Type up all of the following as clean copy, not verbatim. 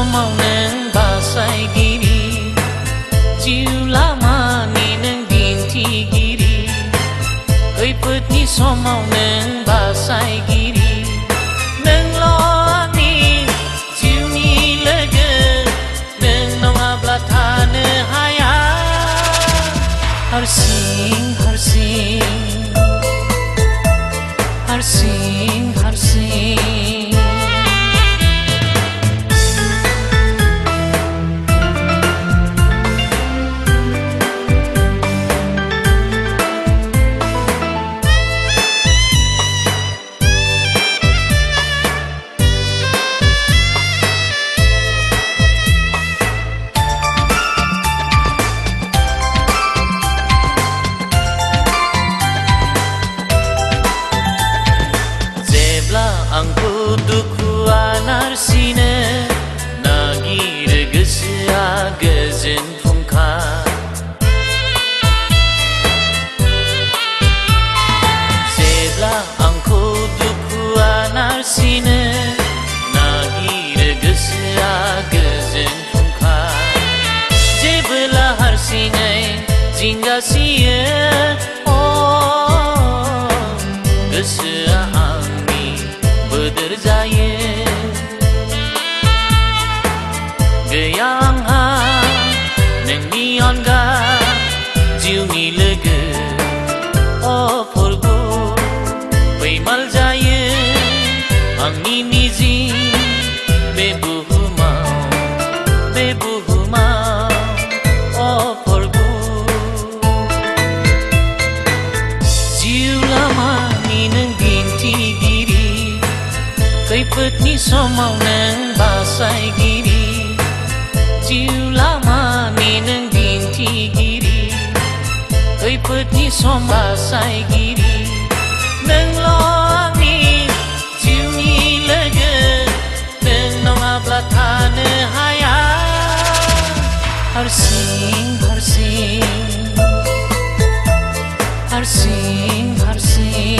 समाव नों बासायगिरि जिउ लामानि नों दिन्थिगिरि खैफोदनि समाव नों बासायगिरि नोंल' आंनि जिउनि लोगो नों नङाब्ला थानो हाया हारसिं हारसिं हारसिं हारसिं आंखौ दुखुआ नारसिनो नागिरो गोसोआ गोजोन फुंखा जेब्ला आंखौ दुखुआ नारसिनो नागिरो गोसोआ गोजोन फुंखा जेब्ला हारसिङै जिंगासियो गोसोआ बोदोर जायो गैया आंहा नोंनि अनगा जिउनि लोगो प्रभु फैमाल जायो आंनि मिजिं बे बुहुमाव प्रभु जिउ लामानि नों दिन्थिगिरि खैफोदनि समाव नों बासायगिरि जिउ लामानि नों दिन्थिगिरि खैफोदनि समाव बासायगिरि नोंल' आंनि जिउनि लोगो नों नङाब्ला थानो हाया हारसिं हारसिं हारसिं हारसिं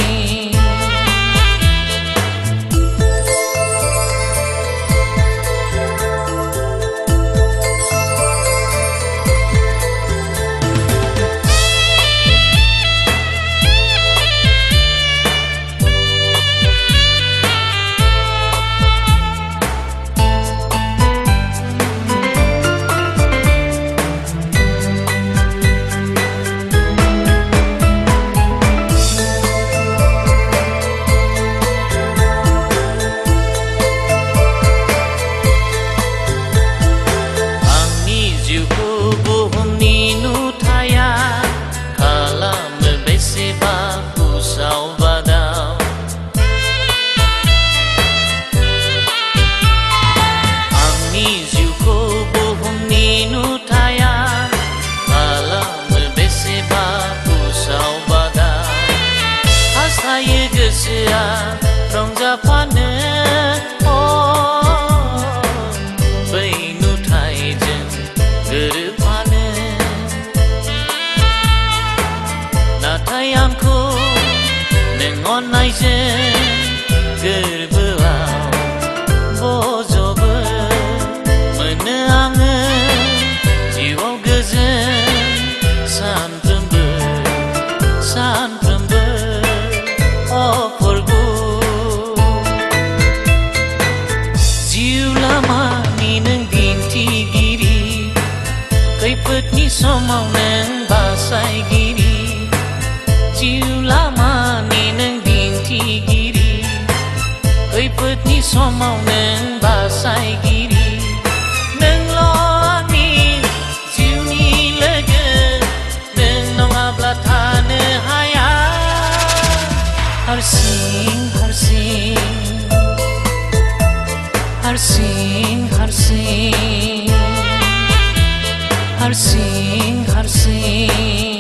गोसोआ रंजाफानो बै नुथायजों गोरोबफानो नाथाय आंखौ नों अननायजों गोरबोआव बज'बो मोनो आङो जिउआव गोजोन सानफ्रोमबो प्रभु जिउ लामानि नों दिन्थिगिरि खैफोदनि समाव नों बासायगिरि जिउ लामानि नों दिन्थिगिरि खैफोदनि समाव नों बासायगिरि नोंल' आंनि जिउनि लोगो नों नङाब्ला थानो हाया हारसिं हारसिं हारसिं हारसिं हारसिं हारसिं